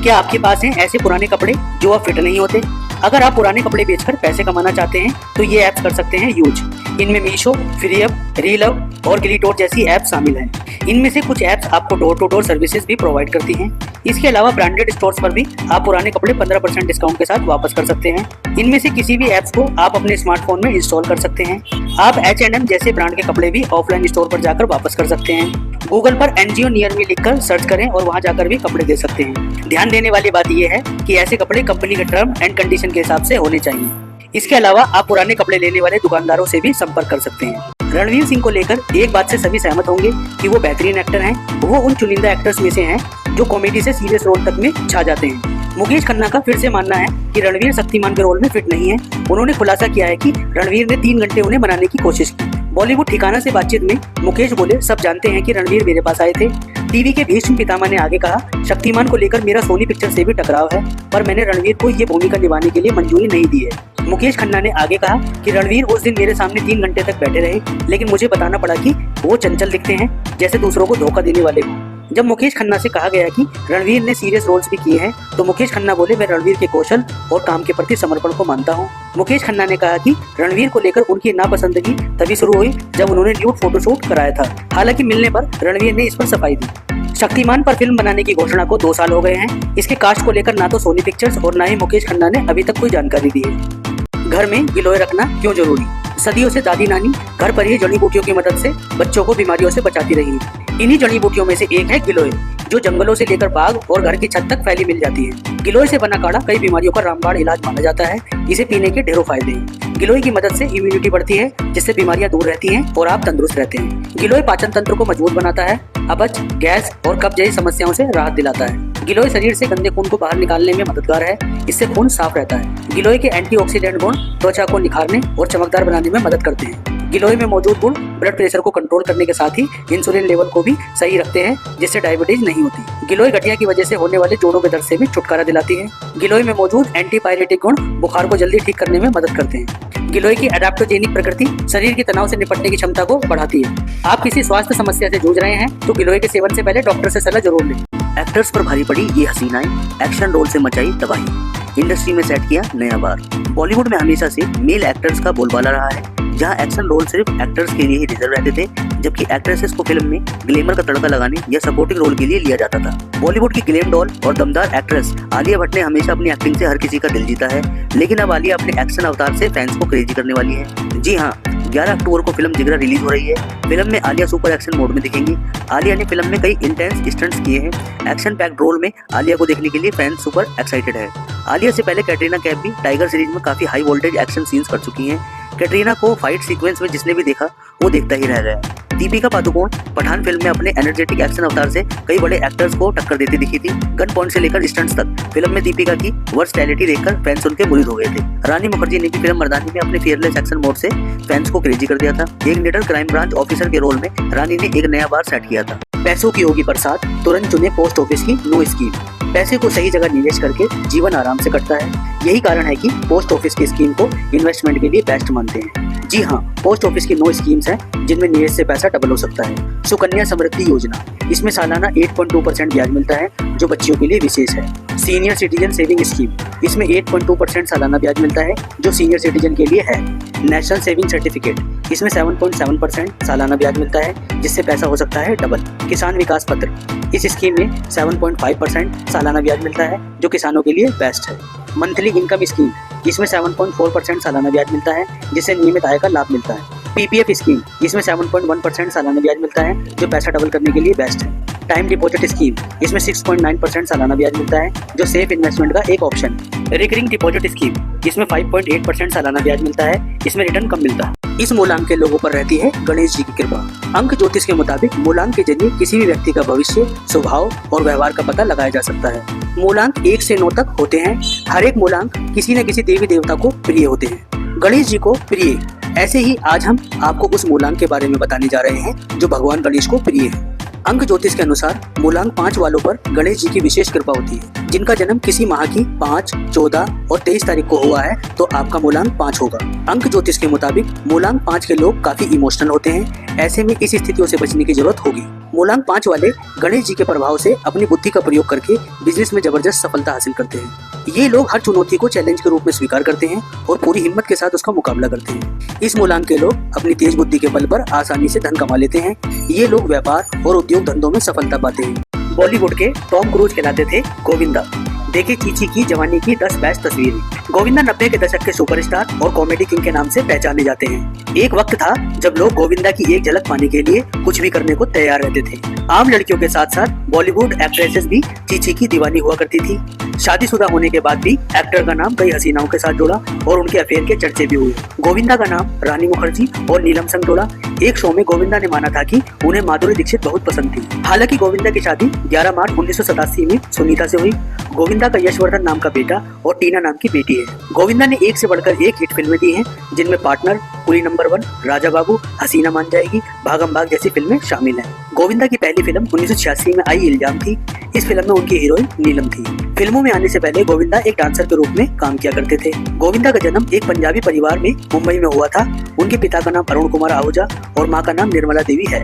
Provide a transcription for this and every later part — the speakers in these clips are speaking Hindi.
क्या आपके पास हैं ऐसे पुराने कपड़े जो अब फिट नहीं होते? अगर आप पुराने कपड़े बेचकर पैसे कमाना चाहते हैं तो ये ऐप्स कर सकते हैं यूज। इनमें मीशो, फ्रीअप, रीलव और ग्लिटोर जैसी ऐप्स शामिल हैं। इनमें से कुछ ऐप्स आपको डोर टू डोर सर्विसेज भी प्रोवाइड करती हैं। इसके अलावा ब्रांडेड स्टोर्स पर भी आप पुराने कपड़े 15% डिस्काउंट के साथ वापस कर सकते हैं। इनमें से किसी भी ऐप्स को आप अपने स्मार्टफोन में इंस्टॉल कर सकते हैं। आप H&M जैसे ब्रांड के कपड़े भी ऑफलाइन स्टोर पर जाकर वापस कर सकते हैं। गूगल पर NGO नियर मी लिखकर सर्च करें और वहां जाकर भी कपड़े दे सकते हैं। ध्यान देने वाली बात यह है कि ऐसे कपड़े कंपनी के टर्म एंड कंडीशन के हिसाब से होने चाहिए। इसके अलावा आप पुराने कपड़े लेने वाले दुकानदारों से भी संपर्क कर सकते हैं। रणवीर सिंह को लेकर एक बात से सभी सहमत होंगे कि वो बेहतरीन एक्टर हैं। वो उन चुनिंदा एक्टर्स में से हैं जो कॉमेडी से सीरियस रोल तक में छा जाते हैं। मुकेश खन्ना का फिर से मानना है कि रणवीर शक्तिमान के रोल में फिट नहीं है। उन्होंने खुलासा किया है कि रणवीर ने 3 घंटे उन्हें मनाने की कोशिश की। बॉलीवुड ठिकाना से बातचीत में मुकेश बोले, सब जानते हैं कि रणवीर मेरे पास आए थे। टीवी के भीष्म पितामह ने आगे कहा, शक्तिमान को लेकर मेरा सोनी पिक्चर से भी टकराव है, पर मैंने रणवीर को ये भूमिका निभाने के लिए मंजूरी नहीं दी है। मुकेश खन्ना ने आगे कहा कि रणवीर उस दिन मेरे सामने 3 घंटे तक बैठे रहे, लेकिन मुझे बताना पड़ा कि वो चंचल दिखते हैं, जैसे दूसरों को धोखा देने वाले को। जब मुकेश खन्ना से कहा गया कि रणवीर ने सीरियस रोल्स भी किए हैं तो मुकेश खन्ना बोले, मैं रणवीर के कौशल और काम के प्रति समर्पण को मानता हूं। मुकेश खन्ना ने कहा कि रणवीर को लेकर उनकी नापसंदगी तभी शुरू हुई जब उन्होंने न्यूड फोटोशूट कराया था। हालांकि मिलने पर रणवीर ने इस पर सफाई दी। शक्तिमान पर फिल्म बनाने की घोषणा को 2 साल हो गए हैं। इसके कास्ट को लेकर ना तो सोनी पिक्चर्स और ना ही मुकेश खन्ना ने अभी तक कोई जानकारी दी है। घर में गिलोय रखना क्यों जरूरी? सदियों से दादी नानी घर पर ही जड़ी बूटियों की मदद से बच्चों को बीमारियों से बचाती रही है। इन्हीं जड़ी बूटियों में से एक है गिलोय, जो जंगलों से लेकर बाग और घर की छत तक फैली मिल जाती है। गिलोय से बना काढ़ा कई बीमारियों का रामबाण इलाज माना जाता है। इसे पीने के ढेरों फायदे हैं। गिलोय की मदद से इम्यूनिटी बढ़ती है, जिससे बीमारियां दूर रहती हैं और आप तंदुरुस्त रहते हैं। गिलोय पाचन तंत्र को मजबूत बनाता है, अपच, गैस और कब्ज जैसी समस्याओं से राहत दिलाता है। गिलोय शरीर से गंदे खून को बाहर निकालने में मददगार है, इससे खून साफ रहता है। गिलोय के एंटीऑक्सीडेंट गुण त्वचा को निखारने और चमकदार बनाने में मदद करते हैं। गिलोय में मौजूद गुण ब्लड प्रेशर को कंट्रोल करने के साथ ही इंसुलिन लेवल को भी सही रखते हैं, जिससे डायबिटीज नहीं होती। गिलोय गठिया की वजह से होने वाले जोड़ों के दर्द से भी छुटकारा दिलाती है। गिलोय में मौजूद एंटीपायरेटिक गुण बुखार को जल्दी ठीक करने में मदद करते हैं। गिलोय की एडाप्टोजेनिक प्रकृति शरीर के तनाव से निपटने की क्षमता को बढ़ाती है। आप किसी स्वास्थ्य समस्या से जूझ रहे हैं तो गिलोय के सेवन से पहले डॉक्टर से सलाह जरूर लें। एक्टर्स पर भारी पड़ी ये हसीनाएं, एक्शन रोल से मचाई तबाही, इंडस्ट्री में सेट किया नया बार। बॉलीवुड में हमेशा से मेल एक्टर्स का बोलबाला रहा है, जहां एक्शन रोल सिर्फ एक्टर्स के लिए ही रिजर्व रहते थे, जबकि एक्ट्रेसेस को फिल्म में ग्लैमर का तड़का लगाने या सपोर्टिंग रोल के लिए लिया जाता था। बॉलीवुड की ग्लैम डॉल और दमदार एक्ट्रेस आलिया भट्ट ने हमेशा अपनी एक्टिंग से हर किसी का दिल जीता है, लेकिन अब आलिया अपने एक्शन अवतार से फैंस को क्रेजी करने वाली है। जी हाँ, 11 अक्टूबर को फिल्म जिगरा रिलीज हो रही है। फिल्म में आलिया सुपर एक्शन मोड में दिखेंगी। आलिया ने फिल्म में कई इंटेंस स्टंट्स किए हैं। एक्शन पैक्ड रोल में आलिया को देखने के लिए फैंस सुपर एक्साइटेड है। आलिया से पहले कैटरीना कैफ भी टाइगर सीरीज में काफी हाई वोल्टेज एक्शन सीन्स कर चुकी हैं। कैटरीना को फाइट सीक्वेंस में जिसने भी देखा वो देखता ही रह गया। दीपिका पादुकोण पठान फिल्म में अपने एनर्जेटिक एक्शन अवतार से कई बड़े एक्टर्स को टक्कर देती दिखी थी। गन पॉइंट से लेकर स्टंट्स तक फिल्म में दीपिका की वर्सटैलिटी देखकर फैंस उनके मुरीद हो गए थे। रानी मुखर्जी ने भी फिल्म मर्दानी में अपने फियरलेस एक्शन मोड से फैंस को क्रेजी कर दिया था। एक निडर क्राइम ब्रांच ऑफिसर के रोल में रानी ने एक नया बार सेट किया था। पैसों की होगी बरसात, तुरंत चुने पोस्ट ऑफिस की नो स्कीम। पैसे को सही जगह निवेश करके जीवन आराम से कटता है। यही कारण है कि पोस्ट ऑफिस की स्कीम को इन्वेस्टमेंट के लिए बेस्ट मानते हैं। जी हाँ, पोस्ट ऑफिस की 9 स्कीम्स हैं जिनमें निवेश से पैसा डबल हो सकता है। सुकन्या समृद्धि योजना, इसमें सालाना 8.2% ब्याज मिलता है, जो बच्चियों के लिए विशेष है। सीनियर सिटीजन सेविंग स्कीम, इसमें 8.2% सालाना ब्याज मिलता है, जो सीनियर सिटीजन के लिए है। नेशनल सेविंग सर्टिफिकेट, इसमें 7.7% सालाना ब्याज मिलता है, जिससे पैसा हो सकता है डबल। किसान विकास पत्र, इस स्कीम में 7.5% सालाना ब्याज मिलता है, जो किसानों के लिए बेस्ट है। मंथली इनकम स्कीम, इसमें 7.4% सालाना ब्याज मिलता है, जिससे नियमित आय का लाभ मिलता है। पीपीएफ स्कीम, इसमें 7.1% सालाना ब्याज मिलता है, जो पैसा डबल करने के लिए बेस्ट है। टाइम डिपॉजिट स्कीम, इसमें 6.9% सालाना ब्याज मिलता है, जो सेफ इन्वेस्टमेंट का एक ऑप्शन है। रिकरिंग डिपॉजिट स्कीम, इसमें 5.8% सालाना ब्याज मिलता है, इसमें रिटर्न कम मिलता है। इस मूलांक के लोगों पर रहती है गणेश जी की कृपा। अंक ज्योतिष के मुताबिक मूलांक के जरिए किसी भी व्यक्ति का भविष्य, स्वभाव और व्यवहार का पता लगाया जा सकता है। मूलांक 1 से 9 तक होते हैं। हर एक मूलांक किसी न किसी देवी देवता को प्रिय होते हैं। गणेश जी को प्रिय, ऐसे ही आज हम आपको उस मूलांक के बारे में बताने जा रहे हैं जो भगवान गणेश को प्रिय है। अंक ज्योतिष के अनुसार मूलांक 5 वालों पर गणेश जी की विशेष कृपा होती है। जिनका जन्म किसी माह की 5, 14 और 23 तारीख को हुआ है तो आपका मूलांक 5 होगा। अंक ज्योतिष के मुताबिक मूलांक 5 के लोग काफी इमोशनल होते हैं। ऐसे में इस स्थितियों से बचने की जरूरत होगी। मूलांक 5 वाले गणेश जी के प्रभाव से अपनी बुद्धि का प्रयोग करके बिजनेस में जबरदस्त सफलता हासिल करते हैं। ये लोग हर चुनौती को चैलेंज के रूप में स्वीकार करते हैं और पूरी हिम्मत के साथ उसका मुकाबला करते हैं। इस मूलांक के लोग अपनी तेज बुद्धि के बल पर आसानी से धन कमा लेते हैं। ये लोग व्यापार और उद्योग धंधों में सफलता पाते हैं। बॉलीवुड के टॉम क्रूज कहलाते थे गोविंदा। देखिए चीची की जवानी की 10 बेस्ट तस्वीरें। गोविंदा 90 के दशक के सुपरस्टार और कॉमेडी किंग के नाम से पहचाने जाते हैं। एक वक्त था जब लोग गोविंदा की एक झलक पाने के लिए कुछ भी करने को तैयार रहते थे। आम लड़कियों के साथ साथ बॉलीवुड एक्ट्रेसेस भी चीची की दीवानी हुआ करती थी। शादीशुदा होने के बाद भी एक्टर का नाम कई हसीनाओं के साथ जुड़ा और उनके अफेयर के चर्चे भी हुए। गोविंदा का नाम रानी मुखर्जी और नीलम संग जुड़ा। एक शो में गोविंदा ने माना था कि उन्हें माधुरी दीक्षित बहुत पसंद थी। हालांकि गोविंदा की शादी 11 मार्च 1987 में सुनीता से हुई। गोविंदा का यशवर्धन नाम का बेटा और टीना नाम की बेटी है। गोविंदा ने एक से बढ़कर एक हिट फिल्में दी हैं, जिनमें पार्टनर, कुली नंबर 1, राजा बाबू, हसीना मान जाएगी, भागम भाग जैसी फिल्में शामिल हैं। गोविंदा की पहली फिल्म 1986 में आई इल्जाम थी। इस फिल्म में उनकी हीरोइन नीलम थी। फिल्मों में आने से पहले गोविंदा एक डांसर के रूप में काम किया करते थे। गोविंदा का जन्म एक पंजाबी परिवार में मुंबई में हुआ था। उनके पिता का नाम अरुण कुमार आहूजा और माँ का नाम निर्मला देवी है।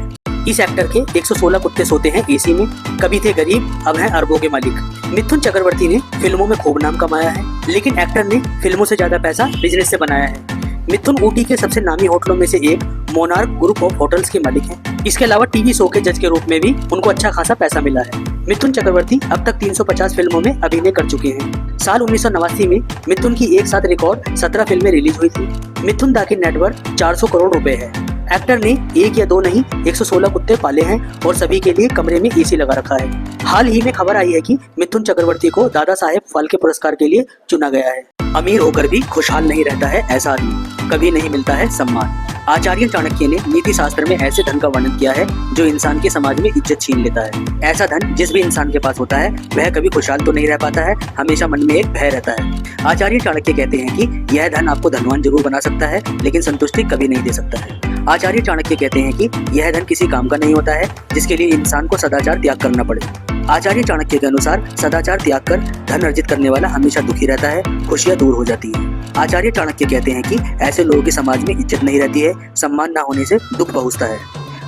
इस एक्टर के 116 कुत्ते सोते हैं एसी में। कभी थे गरीब, अब हैं अरबों के मालिक। मिथुन चक्रवर्ती ने फिल्मों में खूब नाम कमाया है, लेकिन एक्टर ने फिल्मों से ज्यादा पैसा बिजनेस से बनाया है। मिथुन ऊटी के सबसे नामी होटलों में से एक मोनार्क ग्रुप ऑफ होटल्स के मालिक हैं। इसके अलावा टीवी शो के जज के रूप में भी उनको अच्छा खासा पैसा मिला है। मिथुन चक्रवर्ती अब तक 350 फिल्मों में अभिनय कर चुके हैं। साल 1989 में मिथुन की एक साथ रिकॉर्ड 17 फिल्में रिलीज हुई थी। मिथुन दा की नेटवर्थ 400 करोड़ रुपए है। एक्टर ने एक या दो नहीं 116 कुत्ते पाले हैं और सभी के लिए कमरे में एसी लगा रखा है। हाल ही में खबर आई है कि मिथुन चक्रवर्ती को दादा साहेब फाल्के पुरस्कार के लिए चुना गया है। अमीर होकर भी खुशहाल नहीं रहता है ऐसा आदमी, कभी नहीं मिलता है सम्मान। आचार्य चाणक्य ने नीति शास्त्र में ऐसे धन का वर्णन किया है जो इंसान के समाज में इज्जत छीन लेता है। ऐसा धन जिस भी इंसान के पास होता है वह कभी खुशहाल तो नहीं रह पाता है, हमेशा मन में एक भय रहता है। आचार्य चाणक्य कहते हैं कि यह धन आपको धनवान जरूर बना सकता है, लेकिन संतुष्टि कभी नहीं दे सकता है। आचार्य चाणक्य कहते हैं कि यह धन किसी काम का नहीं होता है जिसके लिए इंसान को सदाचार त्याग करना पड़े। आचार्य चाणक्य के अनुसार सदाचार त्याग कर धन अर्जित करने वाला हमेशा दुखी रहता है, खुशियां दूर हो जाती है। आचार्य चाणक्य कहते हैं कि ऐसे लोगों की समाज में इज्जत नहीं रहती है, सम्मान न होने से दुख पहुंचता है।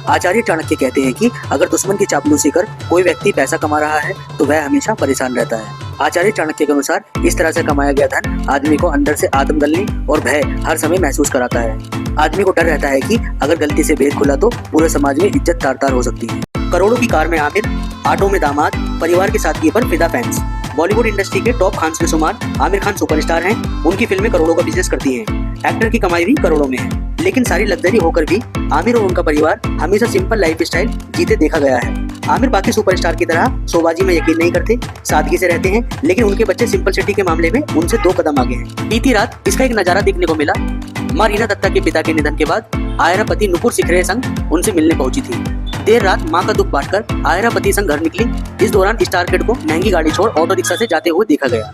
आचार्य चाणक्य कहते हैं कि अगर दुश्मन की चापलूसी कर कोई व्यक्ति पैसा कमा रहा है तो वह हमेशा परेशान रहता है। आचार्य चाणक्य के अनुसार इस तरह से कमाया गया धन आदमी को अंदर से आत्मगलनी और भय हर समय महसूस कराता है। आदमी को डर रहता है कि अगर गलती से भेद खुला तो पूरे समाज में इज्जत तार तार हो सकती है। करोड़ों की कार में आमिर, ऑटो में दामाद, परिवार की सादगी पर फिदा फैंस। बॉलीवुड इंडस्ट्री के टॉप खान्स में शुमार आमिर खान सुपरस्टार हैं। उनकी फिल्में करोड़ों का बिजनेस करती हैं। एक्टर की कमाई भी करोड़ों में है, लेकिन सारी लग्जरी होकर भी आमिर और उनका परिवार हमेशा सिंपल लाइफ स्टाइल जीते देखा गया है। आमिर बाकी सुपरस्टार की तरह शोबाजी में यकीन नहीं करते, सादगी से रहते हैं, लेकिन उनके बच्चे सिंपल सिटी के मामले में उनसे 2 कदम आगे हैं। बीती रात इसका एक नजारा देखने को मिला। मां रीना दत्ता के पिता के निधन के बाद आयरा पति नुपुर सिखरे संग उनसे मिलने पहुंची थी। देर रात मां का दुख बांटकर आयरा पति संग घर निकली। इस दौरान स्टार किड को महंगी गाड़ी छोड़ ऑटो रिक्शा से जाते हुए देखा गया।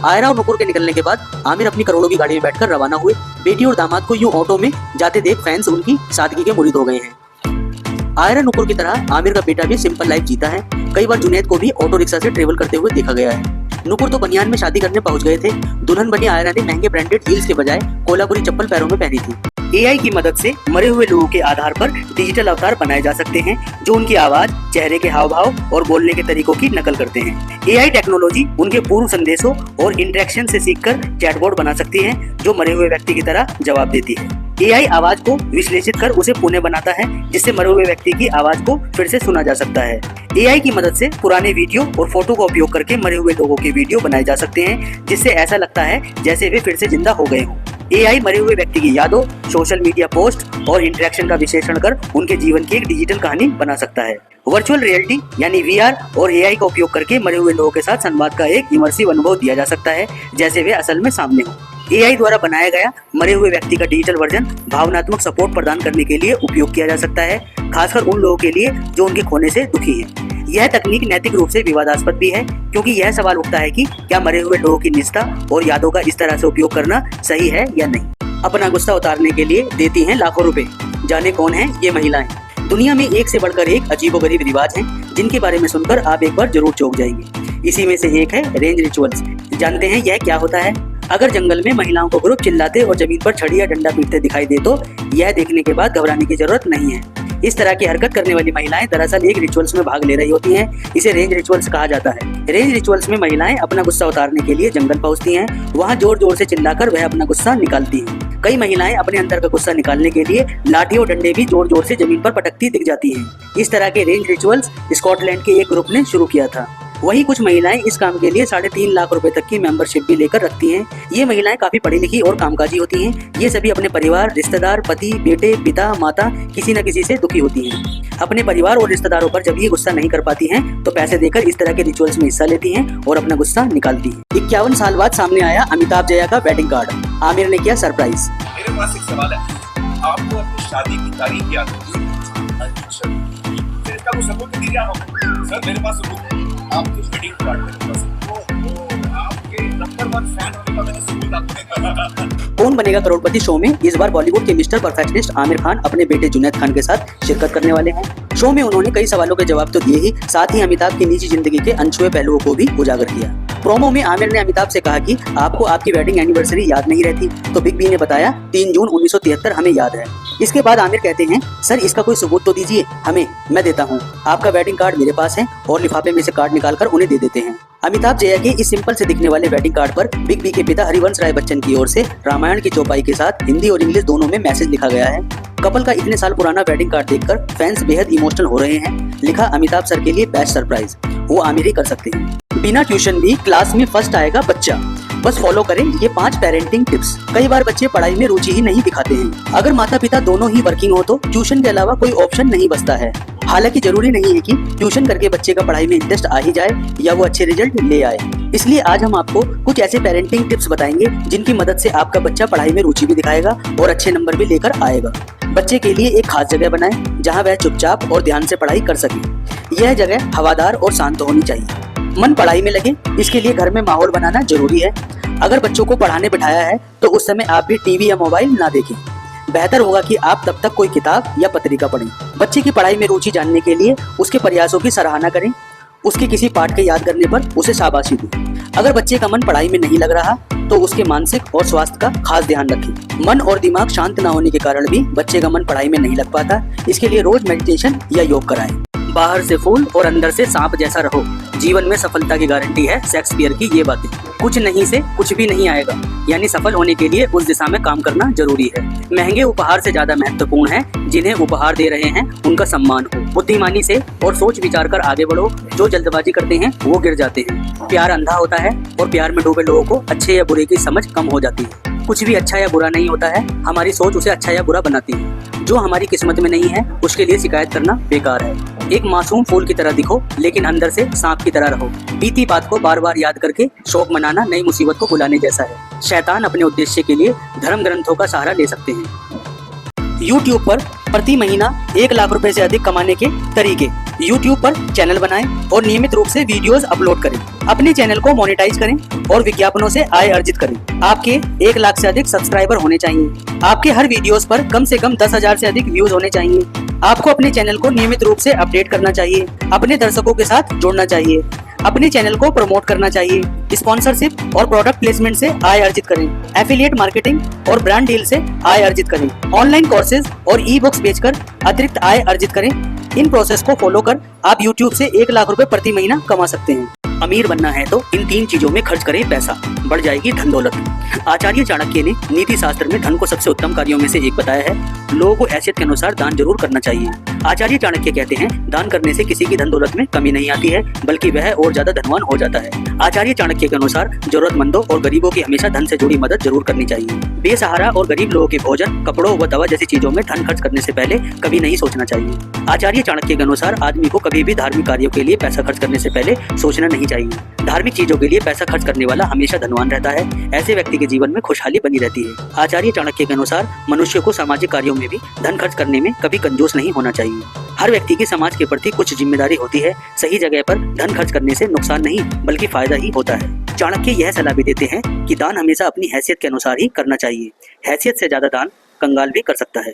आयरा और नुपुर के निकलने के बाद आमिर अपनी करोड़ों की गाड़ी में बैठकर रवाना हुए। बेटी और दामाद को यूं ऑटो में जाते देख फैंस उनकी सादगी के मुरीद हो गए हैं। आयरा नुपुर की तरह आमिर का बेटा भी सिंपल लाइफ जीता है। कई बार जुनैद को भी ऑटो रिक्शा से ट्रेवल करते हुए देखा गया है। नुपुर तो बनियान में शादी करने पहुंच गए थे। दुल्हन बनी आयरा ने महंगे ब्रांडेड हील्स के बजाय कोल्हापुरी चप्पल पैरों में पहनी थी। एआई की मदद से मरे हुए लोगों के आधार पर डिजिटल अवतार बनाए जा सकते हैं जो उनकी आवाज, चेहरे के हाव भाव और बोलने के तरीकों की नकल करते हैं। एआई टेक्नोलॉजी उनके पूर्व संदेशों और इंटरेक्शन से सीखकर चैटबॉट बना सकती है जो मरे हुए व्यक्ति की तरह जवाब देती है। एआई आवाज को विश्लेषित कर उसे पुनः बनाता है जिससे मरे हुए व्यक्ति की आवाज को फिर से सुना जा सकता है। एआई की मदद से पुराने वीडियो और फोटो का उपयोग करके मरे हुए लोगों के वीडियो बनाए जा सकते हैं जिससे ऐसा लगता है जैसे वे फिर से जिंदा हो गए हों। एआई मरे हुए व्यक्ति की यादों, सोशल मीडिया पोस्ट और इंटरेक्शन का विश्लेषण कर उनके जीवन की एक डिजिटल कहानी बना सकता है। वर्चुअल रियलिटी यानी वीआर और एआई का उपयोग करके मरे हुए लोगों के साथ संवाद का एक इमर्सिव अनुभव दिया जा सकता है जैसे वे असल में सामने हो। एआई द्वारा बनाया गया मरे हुए व्यक्ति का डिजिटल वर्जन भावनात्मक सपोर्ट प्रदान करने के लिए उपयोग किया जा सकता है, खासकर उन लोगों के लिए जो उनके खोने से दुखी हैं। यह तकनीक नैतिक रूप से विवादास्पद भी है क्योंकि यह सवाल उठता है कि क्या मरे हुए लोगों की निष्ठा और यादों का इस तरह से उपयोग करना सही है या नहीं। अपना गुस्सा उतारने के लिए देती हैं लाखों रुपए। जाने कौन है ये महिलाएं। दुनिया में एक से बढ़कर एक अजीबोगरीब रिवाज हैं जिनके बारे में सुनकर आप एक बार जरूर चौंक जाएंगे। इसी में से एक है रेंज रिचुअल्स। जानते हैं यह क्या होता है? अगर जंगल में महिलाओं को ग्रुप चिल्लाते और जमीन पर छड़ी या डंडा पीटते दिखाई दे तो यह देखने के बाद घबराने की जरूरत नहीं है। इस तरह की हरकत करने वाली महिलाएं दरअसल एक रिचुअल्स में भाग ले रही होती हैं। इसे रेंज रिचुअल्स कहा जाता है। रेंज रिचुअल्स में महिलाएं अपना गुस्सा उतारने के लिए जंगल पहुंचती हैं। वहां जोर जोर से चिल्लाकर वह अपना गुस्सा निकालती हैं। कई महिलाएं अपने अंदर का गुस्सा निकालने के लिए लाठी और डंडे भी जोर जोर से जमीन पर पटकती दिख जाती हैं। इस तरह के रेंज रिचुअल्स स्कॉटलैंड के एक ग्रुप ने शुरू किया था। वहीं कुछ महिलाएं इस काम के लिए 3.5 लाख रुपए तक की मेंबरशिप भी लेकर रखती हैं। ये महिलाएं काफी पढ़ी लिखी और कामकाजी होती हैं। ये सभी अपने परिवार, रिश्तेदार, पति, बेटे, पिता, माता किसी न किसी से दुखी होती हैं। अपने परिवार और रिश्तेदारों पर जब ये गुस्सा नहीं कर पाती हैं तो पैसे देकर इस तरह के रिचुअल्स में हिस्सा लेती हैं और अपना गुस्सा निकालती हैं। 51 साल बाद सामने आया अमिताभ जया का वेडिंग कार्ड। आमिर ने किया सरप्राइज। मेरे पास एक सवाल है, आपको अपनी शादी की तारीख याद है? फिर इसका कोई सबूत दीजिए आप हमें। सर मेरे पास सबूत है, आपके वेडिंग कार्ड मेरे पास है। आपके नंबर 1 फैन होने का मैंने सबूत आपको देखा। कौन बनेगा करोड़पति शो में इस बार बॉलीवुड के मिस्टर परफेक्शनिस्ट आमिर खान अपने बेटे जुनैद खान के साथ शिरकत करने वाले हैं। शो में उन्होंने कई सवालों के जवाब तो दिए ही, साथ ही अमिताभ की निजी जिंदगी के अनछुए पहलुओं को भी उजागर किया। प्रोमो में आमिर ने अमिताभ से कहा कि आपको आपकी वेडिंग एनिवर्सरी याद नहीं रहती, तो बिग बी ने बताया 3 जून 1973 हमें याद है। इसके बाद आमिर कहते हैं, सर इसका कोई सबूत तो दीजिए हमें, मैं देता हूँ। आपका वेडिंग कार्ड मेरे पास है, और लिफाफे में से कार्ड निकालकर उन्हें दे देते हैं। अमिताभ जया के इस सिंपल से दिखने वाले वेडिंग कार्ड पर बिग बी के पिता हरिवंश राय बच्चन की ओर से रामायण की चौपाई के साथ हिंदी और इंग्लिश दोनों में मैसेज लिखा गया है। कपल का इतने साल पुराना वेडिंग कार्ड देखकर फैंस बेहद इमोशनल हो रहे हैं। लिखा, अमिताभ सर के लिए बेस्ट सरप्राइज, वो आमिर ही कर सकते हैं। बिना ट्यूशन भी क्लास में फर्स्ट आएगा बच्चा, बस फॉलो करें ये 5 पेरेंटिंग टिप्स। कई बार बच्चे पढ़ाई में रुचि ही नहीं दिखाते हैं। अगर माता पिता दोनों ही वर्किंग हो तो ट्यूशन के अलावा कोई ऑप्शन नहीं बचता है। हालांकि जरूरी नहीं है कि ट्यूशन करके बच्चे का पढ़ाई में इंटरेस्ट आ ही जाए या वो अच्छे रिजल्ट ले आए। इसलिए आज हम आपको कुछ ऐसे पेरेंटिंग टिप्स बताएंगे जिनकी मदद से आपका बच्चा पढ़ाई में रुचि भी दिखाएगा और अच्छे नंबर भी लेकर आएगा। बच्चे के लिए एक खास जगह बनाएं जहां वह चुपचाप और ध्यान से पढ़ाई कर सके। यह जगह हवादार और शांत होनी चाहिए। मन पढ़ाई में लगे, इसके लिए घर में माहौल बनाना जरूरी है। अगर बच्चों को पढ़ाने बिठाया है तो उस समय आप भी टीवी या मोबाइल ना देखें। बेहतर होगा कि आप तब तक कोई किताब या पत्रिका पढ़ें। बच्चे की पढ़ाई में रुचि जानने के लिए उसके प्रयासों की सराहना करें। उसके किसी पाठ के याद करने पर उसे शाबाशी दें। अगर बच्चे का मन पढ़ाई में नहीं लग रहा तो उसके मानसिक और स्वास्थ्य का खास ध्यान रखें। मन और दिमाग शांत न होने के कारण भी बच्चे का मन पढ़ाई में नहीं लग पाता। इसके लिए रोज मेडिटेशन या योग कराएं। बाहर से फूल और अंदर से सांप जैसा रहो, जीवन में सफलता की गारंटी है शेक्सपियर की ये बातें। कुछ नहीं से कुछ भी नहीं आएगा, यानी सफल होने के लिए उस दिशा में काम करना जरूरी है। महंगे उपहार से ज्यादा महत्वपूर्ण है जिन्हें उपहार दे रहे हैं उनका सम्मान हो। बुद्धिमानी से और सोच विचार कर आगे बढ़ो। जो जल्दबाजी करते हैं वो गिर जाते हैं। प्यार अंधा होता है और प्यार में डूबे लोगों को अच्छे या बुरे की समझ कम हो जाती है। कुछ भी अच्छा या बुरा नहीं होता है, हमारी सोच उसे अच्छा या बुरा बनाती है। जो हमारी किस्मत में नहीं है उसके लिए शिकायत करना बेकार है। एक मासूम फूल की तरह दिखो लेकिन अंदर से सांप की तरह रहो। बीती बात को बार बार याद करके शौक मनाना नई मुसीबत को बुलाने जैसा है। शैतान अपने उद्देश्य के लिए धर्म ग्रंथों का सहारा ले सकते हैं। YouTube पर प्रति महीना 1 लाख रुपए से अधिक कमाने के तरीके। YouTube पर चैनल बनाएं और नियमित रूप से वीडियोस अपलोड करें। अपने चैनल को मोनेटाइज करें और विज्ञापनों से आय अर्जित करें। आपके 1 लाख से अधिक सब्सक्राइबर होने चाहिए। आपके हर वीडियोस पर कम से कम 10,000 से अधिक व्यूज होने चाहिए। आपको अपने चैनल को नियमित रूप से अपडेट करना चाहिए। अपने दर्शकों के साथ जुड़ना चाहिए। अपने चैनल को प्रमोट करना चाहिए। स्पॉन्सरशिप और प्रोडक्ट प्लेसमेंट से आय अर्जित करें। एफिलिएट मार्केटिंग और ब्रांड डील से आय अर्जित करें। ऑनलाइन कोर्सेज और ई बुक्स बेचकर अतिरिक्त आय अर्जित करें। इन प्रोसेस को फॉलो कर आप YouTube से 1 लाख रुपए प्रति महीना कमा सकते हैं। अमीर बनना है तो इन 3 चीजों में खर्च करें पैसा, बढ़ जाएगी धन दौलत। आचार्य चाणक्य ने नीति शास्त्र में धन को सबसे उत्तम कार्यों में से एक बताया है। लोगों को हैसियत के अनुसार दान जरूर करना चाहिए। आचार्य चाणक्य कहते हैं, दान करने से किसी की धन दौलत में कमी नहीं आती है, बल्कि वह और ज्यादा धनवान हो जाता है। आचार्य चाणक्य के अनुसार जरूरतमंदों और गरीबों की हमेशा धन से जुड़ी मदद जरूर करनी चाहिए। बेसहारा और गरीब लोगों के भोजन, कपड़ों व दवा जैसी चीजों में धन खर्च करने से पहले कभी नहीं सोचना चाहिए। आचार्य चाणक्य के अनुसार आदमी को कभी भी धार्मिक कार्यों के लिए पैसा खर्च करने से पहले सोचना नहीं चाहिए। धार्मिक चीजों के लिए पैसा खर्च करने वाला हमेशा धनवान रहता है। ऐसे व्यक्ति के जीवन में खुशहाली बनी रहती है। आचार्य चाणक्य के अनुसार मनुष्य को सामाजिक कार्यों में भी धन खर्च करने में कभी कंजूस नहीं होना चाहिए। हर व्यक्ति की समाज के प्रति कुछ जिम्मेदारी होती है। सही जगह पर धन खर्च करने से नुकसान नहीं बल्कि फायदा ही होता है। चाणक्य यह सलाह भी देते हैं कि दान हमेशा अपनी हैसियत के अनुसार ही करना चाहिए। हैसियत से ज्यादा दान कंगाल भी कर सकता है।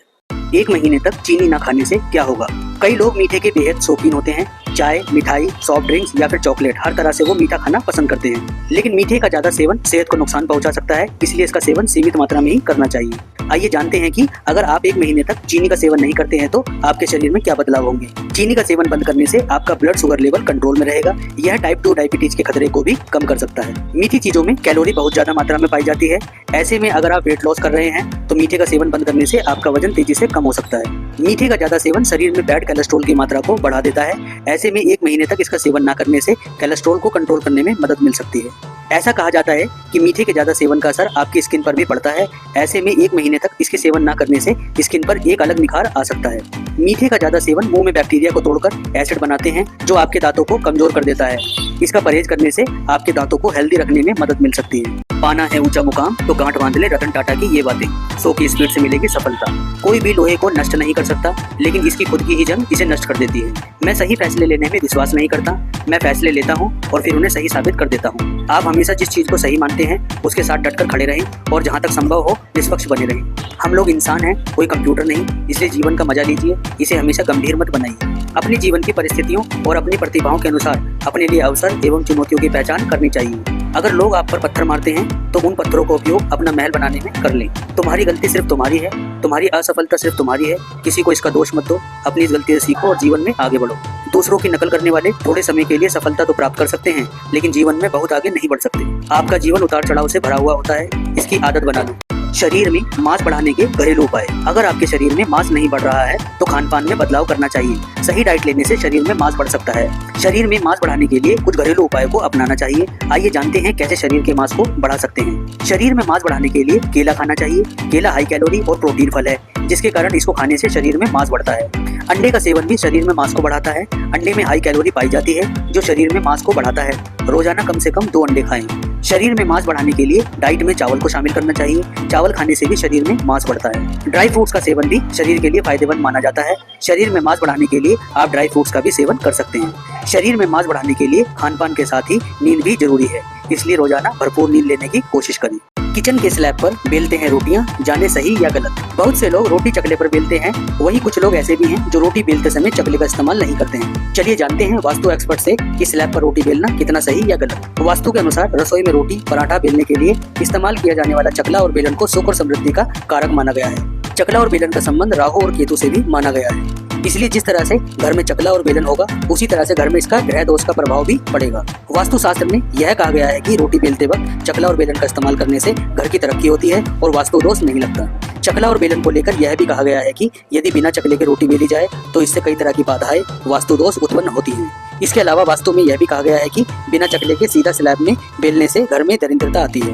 1 महीने तक चीनी ना खाने से क्या होगा? कई लोग मीठे के बेहद शौकीन होते हैं। चाय, मिठाई, सॉफ्ट ड्रिंक्स या फिर चॉकलेट, हर तरह से वो मीठा खाना पसंद करते हैं। लेकिन मीठे का ज्यादा सेवन सेहत को नुकसान पहुंचा सकता है, इसलिए इसका सेवन सीमित मात्रा में ही करना चाहिए। आइए जानते हैं कि अगर आप 1 महीने तक चीनी का सेवन नहीं करते हैं तो आपके शरीर में क्या बदलाव होंगे। चीनी का सेवन बंद करने से आपका ब्लड शुगर लेवल कंट्रोल में रहेगा। यह टाइप 2 डायबिटीज के खतरे को भी कम कर सकता है। मीठी चीजों में कैलोरी बहुत ज्यादा मात्रा में पाई जाती है। ऐसे में अगर आप वेट लॉस कर रहे हैं तो मीठे का सेवन बंद करने से आपका वजन तेजी से कम हो सकता है। मीठे का ज्यादा सेवन शरीर में बैड कोलेस्ट्रॉल की मात्रा को बढ़ा देता है। ऐसे में 1 महीने तक इसका सेवन न करने से कोलेस्ट्रॉल को कंट्रोल करने में मदद मिल सकती है। ऐसा कहा जाता है कि मीठे के ज्यादा सेवन का असर आपकी स्किन पर भी पड़ता है। ऐसे में 1 महीने तक इसके सेवन न करने से स्किन पर एक अलग निखार आ सकता है। मीठे का ज्यादा सेवन मुंह में बैक्टीरिया को तोड़कर एसिड बनाते हैं जो आपके दांतों को कमजोर कर देता है। इसका परहेज करने से आपके दांतों को हेल्दी रखने में मदद मिल सकती है। पाना है ऊंचा मुकाम तो गांठ बांध ले रतन टाटा की ये बातें, 100 की स्पीड से मिलेगी सफलता। कोई भी लोहे को नष्ट नहीं कर सकता, लेकिन इसकी खुद की ही जंग इसे नष्ट कर देती है। मैं सही फैसले लेने में विश्वास नहीं करता, मैं फैसले लेता हूँ और फिर उन्हें सही साबित कर देता हूँ। आप हमेशा जिस चीज को सही मानते हैं उसके साथ डटकर खड़े रहें और जहाँ तक संभव हो निष्पक्ष बने रहें। हम लोग इंसान हैं, कोई कंप्यूटर नहीं, इसलिए जीवन का मजा लीजिए, इसे हमेशा गंभीर मत बनाइए। अपनी जीवन की परिस्थितियों और अपनी प्रतिभाओं के अनुसार अपने लिए अवसर एवं चुनौतियों की पहचान करनी चाहिए। अगर लोग आप पर पत्थर मारते हैं तो उन पत्थरों का उपयोग अपना महल बनाने में कर लें। तुम्हारी गलती सिर्फ तुम्हारी है, तुम्हारी असफलता सिर्फ तुम्हारी है। किसी को इसका दोष मत दो, अपनी इस गलती से सीखो और जीवन में आगे बढ़ो। दूसरों की नकल करने वाले थोड़े समय के लिए सफलता तो प्राप्त कर सकते हैं, लेकिन जीवन में बहुत आगे नहीं बढ़ सकते। आपका जीवन उतार चढ़ाव से भरा हुआ होता है, इसकी आदत बना लो। शरीर में मांस बढ़ाने के घरेलू उपाय। अगर आपके शरीर में मांस नहीं बढ़ रहा है तो खान पान में बदलाव करना चाहिए। सही डाइट लेने से शरीर में मांस बढ़ सकता है। शरीर में मांस बढ़ाने के लिए कुछ घरेलू उपायों को अपनाना चाहिए। आइए जानते हैं कैसे शरीर के मांस को बढ़ा सकते हैं। शरीर में मांस बढ़ाने के लिए केला खाना चाहिए। केला हाई कैलोरी और प्रोटीन फल है, जिसके कारण इसको खाने से शरीर में मांस बढ़ता है। अंडे का सेवन भी शरीर में मांस को बढ़ाता है। अंडे में हाई कैलोरी पाई जाती है जो शरीर में मांस को बढ़ाता है। रोजाना कम से कम 2 अंडे खाएं। शरीर में मांस बढ़ाने के लिए डाइट में चावल को शामिल करना चाहिए। चावल खाने से भी शरीर में मांस बढ़ता है। ड्राई फ्रूट्स का सेवन भी शरीर के लिए फायदेमंद माना जाता है। शरीर में मांस बढ़ाने के लिए आप ड्राई फ्रूट्स का भी सेवन कर सकते हैं। शरीर में मांस बढ़ाने के लिए खान पान के साथ ही नींद भी जरूरी है, इसलिए रोजाना भरपूर नींद लेने की कोशिश करें। किचन के स्लैब पर बेलते हैं रोटियां, जाने सही या गलत। बहुत से लोग रोटी चकले पर बेलते हैं, वहीं कुछ लोग ऐसे भी हैं जो रोटी बेलते समय चकले का इस्तेमाल नहीं करते हैं। चलिए जानते हैं वास्तु एक्सपर्ट से कि स्लैब पर रोटी बेलना कितना सही या गलत। वास्तु के अनुसार रसोई में रोटी पराठा बेलने के लिए इस्तेमाल किया जाने वाला चकला और बेलन को सुख और समृद्धि का कारक माना गया है। चकला और बेलन का संबंध राहु और केतु से भी माना गया है, इसलिए जिस तरह से घर में चकला और बेलन होगा उसी तरह से घर में इसका ग्रह दोष का प्रभाव भी पड़ेगा। वास्तु शास्त्र में यह कहा गया है कि रोटी बेलते वक्त चकला और बेलन का इस्तेमाल करने से घर की तरक्की होती है और वास्तु दोष नहीं लगता। चकला और बेलन को लेकर यह भी कहा गया है कि यदि बिना चकले के रोटी बेली जाए तो इससे कई तरह की बाधाएं वास्तु दोष उत्पन्न होती हैं। इसके अलावा वास्तु में यह भी कहा गया है कि बिना चकले के सीधा स्लैब में बेलने से घर में दरिद्रता आती है,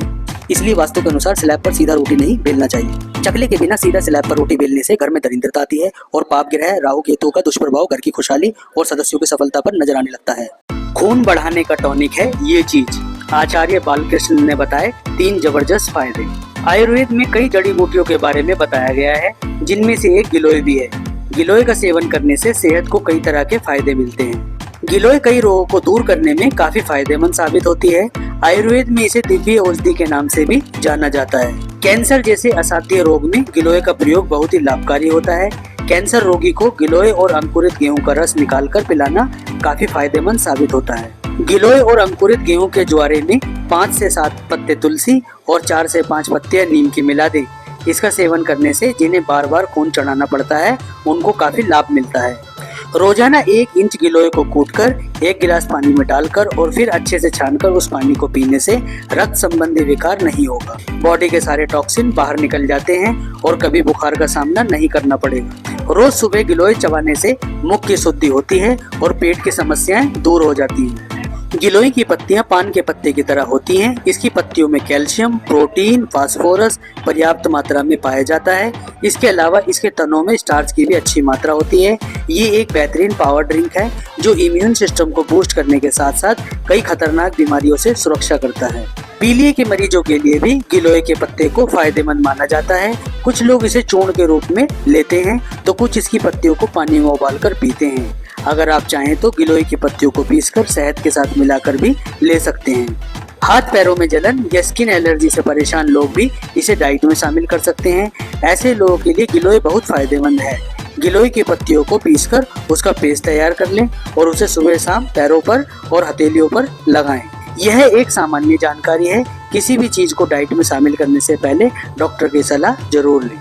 इसलिए वास्तु के अनुसार स्लैब पर सीधा रोटी नहीं बेलना चाहिए। चकले के बिना सीधा स्लैब पर रोटी बेलने से घर में दरिद्रता आती है और पाप ग्रह राहु केतु का दुष्प्रभाव घर की खुशहाली और सदस्यों की सफलता पर नजर आने लगता है। खून बढ़ाने का टॉनिक है ये चीज। आचार्य बालकृष्ण ने बताए 3 जबरदस्त फायदे। आयुर्वेद में कई जड़ी बूटियों के बारे में बताया गया है, जिनमें से एक गिलोय भी है। गिलोय का सेवन करने से सेहत को कई तरह के फायदे मिलते हैं। गिलोय कई रोगों को दूर करने में काफी फायदेमंद साबित होती है। आयुर्वेद में इसे दिव्य औषधि के नाम से भी जाना जाता है। कैंसर जैसे असाध्य रोग में गिलोय का प्रयोग बहुत ही लाभकारी होता है। कैंसर रोगी को गिलोय और अंकुरित गेहूं का रस निकालकर पिलाना काफी फायदेमंद साबित होता है। गिलोय और अंकुरित गेहूं के ज्वारे में 5 से 7 पत्ते तुलसी और 4 से 5 पत्ते नीम की मिला दें। इसका सेवन करने से जिन्हें बार बार खून चढ़ाना पड़ता है उनको काफी लाभ मिलता है। रोजाना 1 इंच गिलोय को कूटकर 1 गिलास पानी में डालकर और फिर अच्छे से छानकर उस पानी को पीने से रक्त संबंधी विकार नहीं होगा। बॉडी के सारे टॉक्सिन बाहर निकल जाते हैं और कभी बुखार का सामना नहीं करना पड़ेगा। रोज सुबह गिलोय चबाने से मुख की शुद्धि होती है और पेट की समस्याएं दूर हो जाती हैं। गिलोय की पत्तियां पान के पत्ते की तरह होती हैं। इसकी पत्तियों में कैल्शियम, प्रोटीन, फास्फोरस पर्याप्त मात्रा में पाया जाता है। इसके अलावा इसके तनों में स्टार्च की भी अच्छी मात्रा होती है। ये एक बेहतरीन पावर ड्रिंक है जो इम्यून सिस्टम को बूस्ट करने के साथ साथ कई खतरनाक बीमारियों से सुरक्षा करता है। पीलिया के मरीजों के लिए भी गिलोय के पत्ते को फायदेमंद माना जाता है। कुछ लोग इसे चूर्ण के रूप में लेते हैं तो कुछ इसकी पत्तियों को पानी में उबालकर पीते हैं। अगर आप चाहें तो गिलोय की पत्तियों को पीसकर शहद के साथ मिलाकर भी ले सकते हैं। हाथ पैरों में जलन या स्किन एलर्जी से परेशान लोग भी इसे डाइट में शामिल कर सकते हैं। ऐसे लोगों के लिए गिलोय बहुत फायदेमंद है। गिलोय की पत्तियों को पीसकर उसका पेस्ट तैयार कर लें और उसे सुबह शाम पैरों पर और हथेलियों पर लगाएं। यह एक सामान्य जानकारी है। किसी भी चीज को डाइट में शामिल करने से पहले डॉक्टर की सलाह जरूर लें।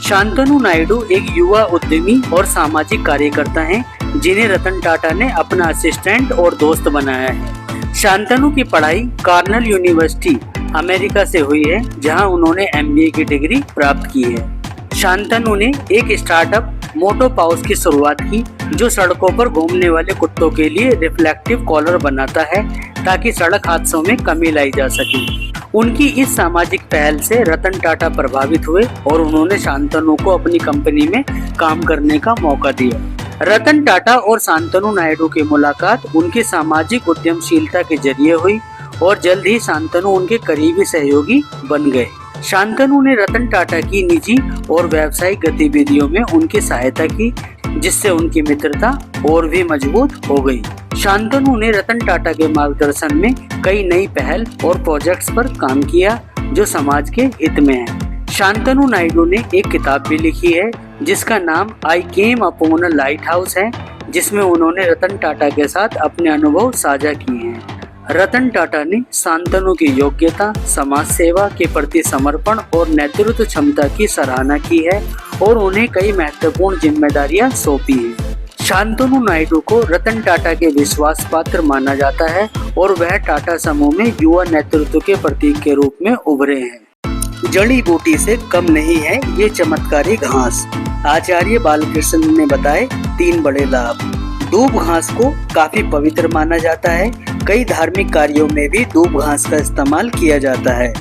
शांतनु नायडू एक युवा उद्यमी और सामाजिक कार्यकर्ता हैं, जिन्हें रतन टाटा ने अपना असिस्टेंट और दोस्त बनाया है। शांतनु की पढ़ाई कॉर्नेल यूनिवर्सिटी अमेरिका से हुई है, जहां उन्होंने MBA की डिग्री प्राप्त की है। शांतनु ने एक स्टार्टअप मोटो पाउच की शुरुआत की, जो सड़कों पर घूमने वाले कुत्तों के लिए रिफ्लेक्टिव कॉलर बनाता है, ताकि सड़क हादसों में कमी लाई जा सके। उनकी इस सामाजिक पहल से रतन टाटा प्रभावित हुए और उन्होंने शांतनु को अपनी कंपनी में काम करने का मौका दिया। रतन टाटा और शांतनु नायडू की मुलाकात उनकी सामाजिक उद्यमशीलता के जरिए हुई और जल्द ही शांतनु उनके करीबी सहयोगी बन गए। शांतनु ने रतन टाटा की निजी और व्यावसायिक गतिविधियों में उनकी सहायता की, जिससे उनकी मित्रता और भी मजबूत हो गई। शांतनु ने रतन टाटा के मार्गदर्शन में कई नई पहल और प्रोजेक्ट्स पर काम किया, जो समाज के हित में है। शांतनु नायडू ने एक किताब भी लिखी है, जिसका नाम I came upon a lighthouse है, जिसमें उन्होंने रतन टाटा के साथ अपने अनुभव साझा किए हैं। रतन टाटा ने शांतनु की योग्यता, समाज सेवा के प्रति समर्पण और नेतृत्व क्षमता की सराहना की है और उन्हें कई महत्वपूर्ण जिम्मेदारियां सौंपी हैं। शांतनु नायडू को रतन टाटा के विश्वास पात्र माना जाता है और वह टाटा समूह में युवा नेतृत्व के प्रतीक के रूप में उभरे हैं। जड़ी बूटी से कम नहीं है ये चमत्कारी घास। आचार्य बालकृष्ण ने बताए 3 बड़े लाभ। दूब घास को काफी पवित्र माना जाता है। कई धार्मिक कार्यों में भी दूब घास का इस्तेमाल किया जाता है।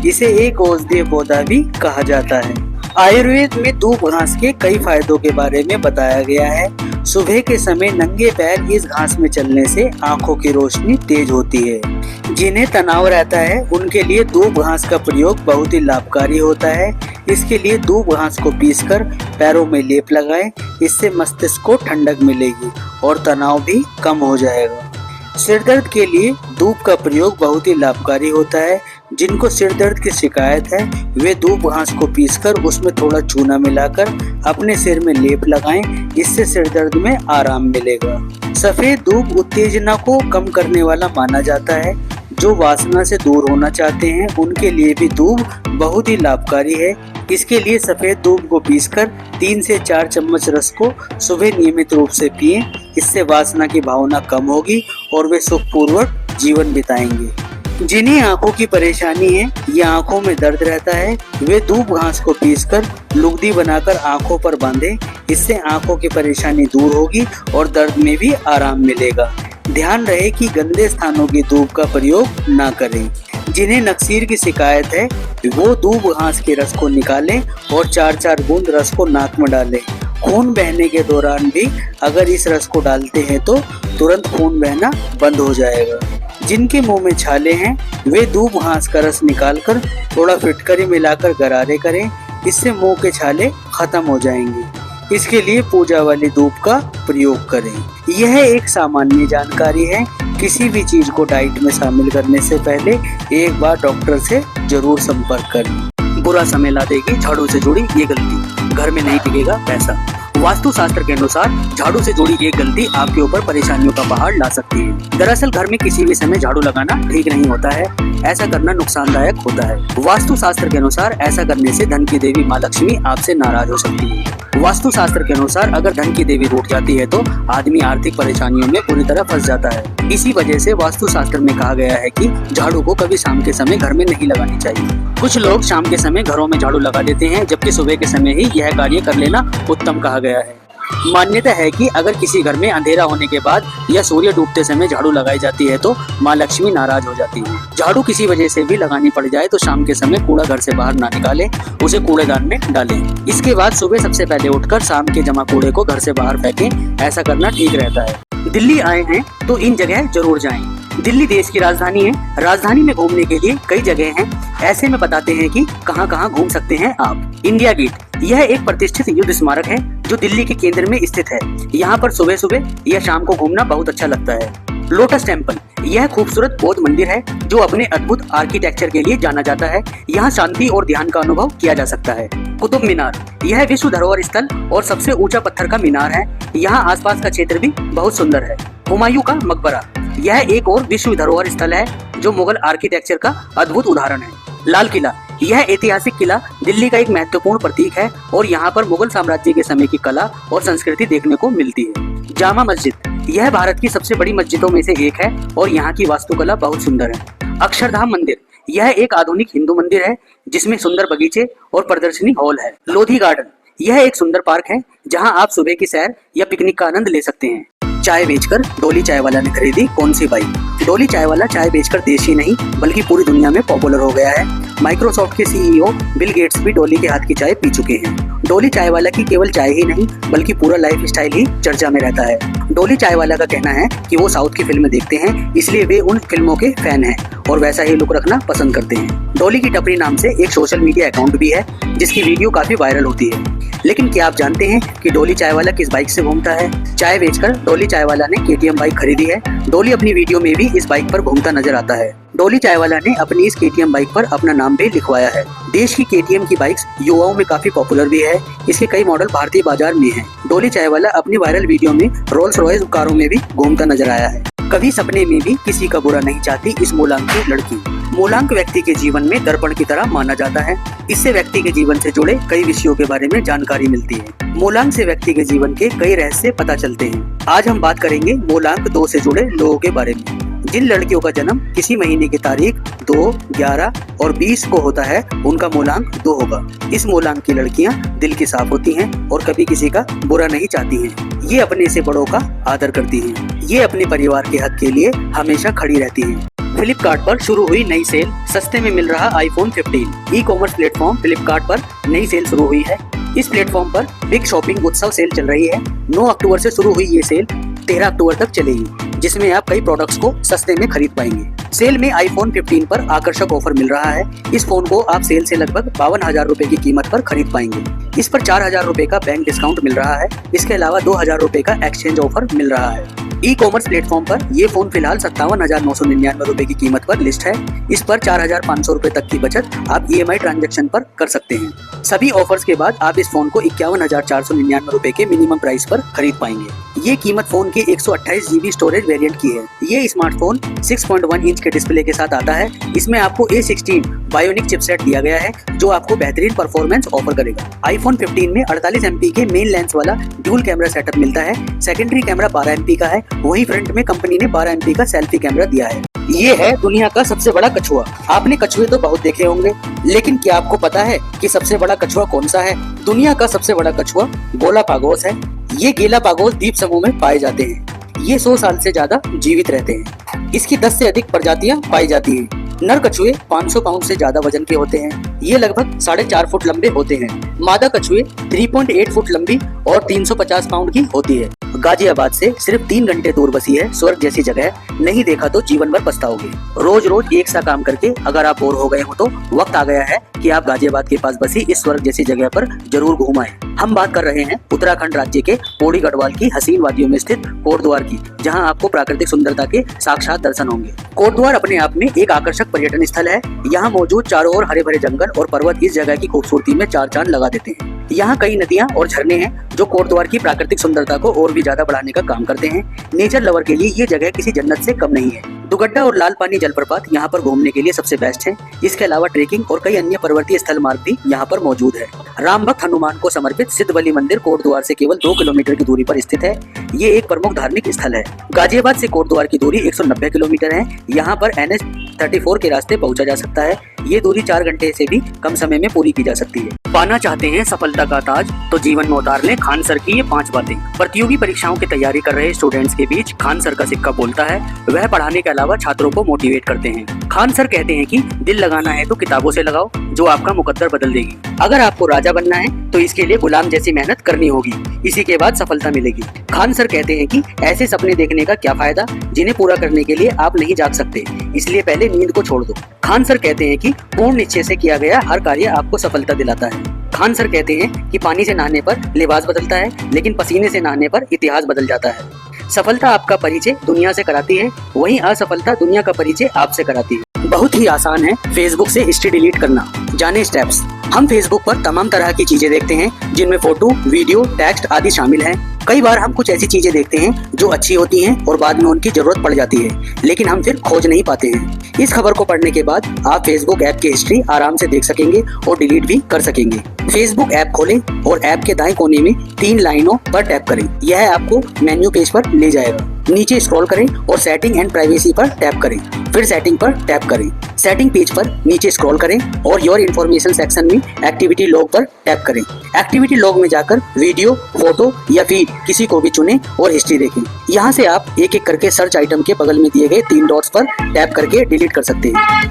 इसे एक औषधीय पौधा भी कहा जाता है। आयुर्वेद में दूब घास के कई फायदों के बारे में बताया गया है। सुबह के समय नंगे पैर इस घास में चलने से आंखों की रोशनी तेज होती है। जिन्हें तनाव रहता है, उनके लिए दूब घास का प्रयोग बहुत ही लाभकारी होता है। इसके लिए दूब घास को पीसकर पैरों में लेप लगाएं। इससे मस्तिष्क को ठंडक मिलेगी और तनाव भी कम हो जाएगा। सिर दर्द के लिए दूब का प्रयोग बहुत ही लाभकारी होता है। जिनको सिर दर्द की शिकायत है, वे दूब घास को पीसकर उसमें थोड़ा चूना मिलाकर अपने सिर में लेप लगाएं। इससे सिर दर्द में आराम मिलेगा। सफेद दूब उत्तेजना को कम करने वाला माना जाता है। जो वासना से दूर होना चाहते हैं, उनके लिए भी दूब बहुत ही लाभकारी है। इसके लिए सफेद दूब को पीसकर 3 से 4 चम्मच रस को सुबह नियमित रूप से पिएं। इससे वासना की भावना कम होगी और वे सुखपूर्वक जीवन बिताएंगे। जिन्हें आंखों की परेशानी है या आंखों में दर्द रहता है, वे दूब घास को पीसकर लुगदी बनाकर आंखों पर बांधें। इससे आंखों की परेशानी दूर होगी और दर्द में भी आराम मिलेगा। ध्यान रहे कि गंदे स्थानों की दूब का प्रयोग न करें। जिन्हें नक्सीर की शिकायत है, वो दूब घास के रस को निकालें और 4-4 बूंद रस को नाक में डालें। खून बहने के दौरान भी अगर इस रस को डालते हैं तो तुरंत खून बहना बंद हो जाएगा। जिनके मुंह में छाले हैं, वे दूब घास का रस निकालकर थोड़ा फिटकरी मिलाकर गरारे करें। इससे मुंह के छाले खत्म हो जाएंगे। इसके लिए पूजा वाली धूप का प्रयोग करें। यह एक सामान्य जानकारी है। किसी भी चीज को डाइट में शामिल करने से पहले एक बार डॉक्टर से जरूर संपर्क करें। बुरा समय ला देगी झाड़ू से जुड़ी ये गलती, घर में नहीं टिकेगा पैसा। वास्तु शास्त्र के अनुसार झाड़ू से जुड़ी ये गलती आपके ऊपर परेशानियों का पहाड़ ला सकती है। दरअसल घर में किसी भी समय झाड़ू लगाना ठीक नहीं होता है। ऐसा करना नुकसानदायक होता है। वास्तु शास्त्र के अनुसार ऐसा करने से धन की देवी माँ लक्ष्मी आपसे नाराज हो सकती है। वास्तु शास्त्र के अनुसार अगर धन की देवी रूठ जाती है तो आदमी आर्थिक परेशानियों में पूरी तरह फंस जाता है। इसी वजह से वास्तु शास्त्र में कहा गया है कि झाड़ू को कभी शाम के समय घर में नहीं लगानी चाहिए। कुछ लोग शाम के समय घरों में झाड़ू लगा देते हैं, जबकि सुबह के समय ही यह कार्य कर लेना उत्तम कहा गया है। मान्यता है कि अगर किसी घर में अंधेरा होने के बाद या सूर्य डूबते समय झाड़ू लगाई जाती है तो माँ लक्ष्मी नाराज हो जाती है। झाड़ू किसी वजह से भी लगानी पड़ जाए तो शाम के समय कूड़ा घर से बाहर ना निकालें, उसे कूड़ेदान में डालें। इसके बाद सुबह सबसे पहले उठकर शाम के जमा कूड़े को घर से बाहर फेंकें। ऐसा करना ठीक रहता है। दिल्ली आए हैं तो इन जगह जरूर जाएं। दिल्ली देश की राजधानी है। राजधानी में घूमने के लिए कई जगह हैं। ऐसे में बताते हैं कि कहां-कहां घूम सकते हैं आप। इंडिया गेट, यह एक प्रतिष्ठित युद्ध स्मारक है जो दिल्ली के केंद्र में स्थित है। यहाँ पर सुबह सुबह या शाम को घूमना बहुत अच्छा लगता है। लोटस टेम्पल, यह खूबसूरत बौद्ध मंदिर है जो अपने अद्भुत आर्किटेक्चर के लिए जाना जाता है। यहाँ शांति और ध्यान का अनुभव किया जा सकता है। कुतुब मीनार, यह विश्व धरोहर स्थल और सबसे ऊंचा पत्थर का मीनार है। यहाँ आसपास का क्षेत्र भी बहुत सुंदर है। हुमायूं का मकबरा, यह एक और विश्व धरोहर स्थल है जो मुगल आर्किटेक्चर का अद्भुत उदाहरण है। लाल किला, यह ऐतिहासिक किला दिल्ली का एक महत्वपूर्ण प्रतीक है और यहाँ पर मुगल साम्राज्य के समय की कला और संस्कृति देखने को मिलती है। जामा मस्जिद, यह भारत की सबसे बड़ी मस्जिदों में से एक है और यहाँ की वास्तुकला बहुत सुंदर है। अक्षरधाम मंदिर, यह एक आधुनिक हिंदू मंदिर है जिसमें सुंदर बगीचे और प्रदर्शनी हॉल है। लोधी गार्डन, यह एक सुंदर पार्क है जहाँ आप सुबह की सैर या पिकनिक का आनंद ले सकते हैं। चाय बेचकर डोली चाय वाला ने खरीदी कौन सी बाइक? डोली चाय वाला चाय बेचकर देश ही नहीं बल्कि पूरी दुनिया में पॉपुलर हो गया है। माइक्रोसॉफ्ट के सीईओ बिल गेट्स भी डोली के हाथ की चाय पी चुके हैं। डोली चाय वाला की केवल चाय ही नहीं बल्कि पूरा लाइफ स्टाइल ही चर्चा में रहता है। डोली चाय वाला का कहना है कि वो साउथ की फिल्में देखते हैं इसलिए वे उन फिल्मों के फैन हैं और वैसा ही लुक रखना पसंद करते हैं। डोली की टपरी नाम से एक सोशल मीडिया अकाउंट भी है जिसकी वीडियो काफी वायरल होती है। लेकिन क्या आप जानते हैं कि डोली चाय वाला किस बाइक से घूमता है? चाय बेचकर डोली चाय वाला ने KTM बाइक खरीदी है। डोली अपनी वीडियो में भी इस बाइक पर घूमता नजर आता है। डोली चाय वाला ने अपनी इस KTM बाइक पर अपना नाम भी लिखवाया है। देश की KTM की बाइक्स युवाओं में काफी पॉपुलर भी है। इसके कई मॉडल भारतीय बाजार में हैं। डोली चाय वाला अपनी वायरल वीडियो में रोल्स रॉयस कारों में भी घूमता नजर आया है। कभी सपने में भी किसी का बुरा नहीं चाहती इस मूलांक की लड़की। मूलांक व्यक्ति के जीवन में दर्पण की तरह माना जाता है। इससे व्यक्ति के जीवन से जुड़े कई विषयों के बारे में जानकारी मिलती है। मूलांक से व्यक्ति के जीवन के कई रहस्य पता चलते हैं। आज हम बात करेंगे मूलांक 2 से जुड़े लोगों के बारे में। जिन लड़कियों का जन्म किसी महीने की तारीख 2, 11 और 20 को होता है उनका मूलांक 2 होगा। इस मूलांक की लड़कियां दिल की साफ होती हैं और कभी किसी का बुरा नहीं चाहती हैं। ये अपने से बड़ों का आदर करती हैं। ये अपने परिवार के हक के लिए हमेशा खड़ी रहती हैं। फ्लिपकार्ट पर शुरू हुई नई सेल, सस्ते में मिल रहा iPhone 15। E commerce platform Flipkart पर नई सेल शुरू हुई है। इस प्लेटफॉर्म पर बिग शॉपिंग उत्सव सेल चल रही है। 9 अक्टूबर से शुरू हुई ये सेल 13 अक्टूबर तक चलेगी, जिसमें आप कई प्रोडक्ट्स को सस्ते में खरीद पाएंगे। सेल में iPhone 15 पर आकर्षक ऑफर मिल रहा है। इस फोन को आप सेल से लगभग 52,000 रुपए की कीमत पर खरीद पाएंगे। इस पर 4,000 रुपए का बैंक डिस्काउंट मिल रहा है। इसके अलावा 2,000 रुपए का एक्सचेंज ऑफर मिल रहा है। ई कॉमर्स प्लेटफॉर्म पर ये फोन फिलहाल 57,999 रुपए की कीमत पर लिस्ट है। इस पर 4,500 रुपए तक की बचत आप EMI ट्रांजैक्शन पर कर सकते हैं। सभी ऑफर्स के बाद आप इस फोन को 51,499 रुपए के मिनिमम प्राइस पर खरीद पाएंगे। ये कीमत फोन के 128 GB स्टोरेज वेरिएंट की है। ये स्मार्टफोन 6.1 इंच के डिस्प्ले के साथ आता है। इसमें आपको A16 बायोनिक चिपसेट दिया गया है जो आपको बेहतरीन परफॉर्मेंस ऑफर करेगा। iPhone 15 में 48 MP के मेन लेंस वाला ड्यूल कैमरा सेटअप मिलता है। सेकेंडरी कैमरा 12 MP का है। वहीं फ्रंट में कंपनी ने 12 MP का सेल्फी कैमरा दिया है। ये है दुनिया का सबसे बड़ा कछुआ। आपने कछुए तो बहुत देखे होंगे, लेकिन क्या आपको पता है कि सबसे बड़ा कछुआ कौन सा है? दुनिया का सबसे बड़ा कछुआ गालापागोस है। ये गालापागोस द्वीप समूह में पाए जाते हैं। ये 100 साल से ज्यादा जीवित रहते हैं। इसकी 10 से अधिक प्रजातियां पाई जाती हैं। नर कछुए 500 पाउंड से ज्यादा वजन के होते हैं। ये लगभग 4.5 फुट लंबे होते हैं। मादा कछुए 3.8 फुट लंबी और 350 पाउंड की होती है। गाजियाबाद से सिर्फ 3 घंटे दूर बसी है स्वर्ग जैसी जगह। नहीं देखा तो जीवन भर पछताओगे। रोज रोज एक सा काम करके अगर आप बोर हो गए हो तो वक्त आ गया है कि आप गाजियाबाद के पास बसी इस स्वर्ग जैसी जगह पर जरूर घूम आए। हम बात कर रहे हैं उत्तराखंड राज्य के पौड़ी गढ़वाल की हसीन वादियों में स्थित कोटद्वार की, जहां आपको प्राकृतिक सुंदरता के साक्षात दर्शन होंगे। कोटद्वार अपने आप में एक आकर्षक पर्यटन स्थल है। यहाँ मौजूद चारों ओर हरे भरे जंगल और पर्वत इस जगह की खूबसूरती में 4 चांद लगा देते हैं। यहाँ कई नदियाँ और झरने हैं जो कोटद्वार की प्राकृतिक सुंदरता को और भी ज्यादा बढ़ाने का काम करते हैं। नेचर लवर के लिए ये जगह किसी जन्नत से कम नहीं है। दुगड्डा और लाल पानी जलप्रपात यहाँ पर घूमने के लिए सबसे बेस्ट है। इसके अलावा ट्रेकिंग और कई अन्य पर्वतीय स्थल मार्ग भी यहाँ पर मौजूद है। राम भक्त हनुमान को समर्पित सिद्धबली मंदिर कोटद्वार से केवल 2 किलोमीटर की दूरी पर स्थित है। ये एक प्रमुख धार्मिक स्थल है। गाजियाबाद से कोटद्वार की दूरी 190 किलोमीटर है। यहाँ पर NH 34 के रास्ते पहुँचा जा सकता है। ये दूरी 4 घंटे से भी कम समय में पूरी की जा सकती है। पाना चाहते हैं सफलता का ताज तो जीवन में उतार लें खान सर की ये 5 बातें। प्रतियोगी परीक्षाओं की तैयारी कर रहे स्टूडेंट्स के बीच खान सर का सिक्का बोलता है। वह पढ़ाने के अलावा छात्रों को मोटिवेट करते हैं। खान सर कहते हैं कि दिल लगाना है तो किताबों से लगाओ, जो आपका मुकद्दर बदल देगी। अगर आपको राजा बनना है तो इसके लिए गुलाम जैसी मेहनत करनी होगी, इसी के बाद सफलता मिलेगी। खान सर कहते हैं कि ऐसे सपने देखने का क्या फायदा जिन्हें पूरा करने के लिए आप नहीं जाग सकते, इसलिए पहले नींद को छोड़ दो। खान सर कहते हैं कि पूर्ण निश्चय से किया गया हर कार्य आपको सफलता दिलाता है। खान सर कहते हैं कि पानी से नहाने पर लिबास बदलता है, लेकिन पसीने से नहाने पर इतिहास बदल जाता है। सफलता आपका परिचय दुनिया से कराती है, वहीं असफलता दुनिया का परिचय आपसे कराती है। बहुत ही आसान है फेसबुक से हिस्ट्री डिलीट करना। जाने स्टेप्स। हम फेसबुक पर तमाम तरह की चीजें देखते हैं जिनमें फोटो, वीडियो, टेक्स्ट आदि शामिल हैं। कई बार हम कुछ ऐसी चीजें देखते हैं जो अच्छी होती हैं और बाद में उनकी जरूरत पड़ जाती है, लेकिन हम फिर खोज नहीं पाते हैं। इस खबर को पढ़ने के बाद आप फेसबुक ऐप की हिस्ट्री आराम से देख सकेंगे और डिलीट भी कर सकेंगे। फेसबुक ऐप खोलें और ऐप के दाएं कोने में 3 लाइनों पर टैप करें। यह आपको मेन्यू पेज पर ले जाएगा। नीचे स्क्रॉल करें और सेटिंग एंड प्राइवेसी पर टैप करें, फिर सेटिंग पर टैप करें। सेटिंग पेज पर नीचे स्क्रॉल करें और योर इन्फॉर्मेशन सेक्शन में एक्टिविटी लॉग पर टैप करें। एक्टिविटी लॉग में जाकर वीडियो, फोटो या फीड किसी को भी चुनें और हिस्ट्री देखें। यहाँ से आप एक एक करके सर्च आइटम के बगल में दिए गए 3 डॉट्स पर टैप करके डिलीट कर सकते हैं।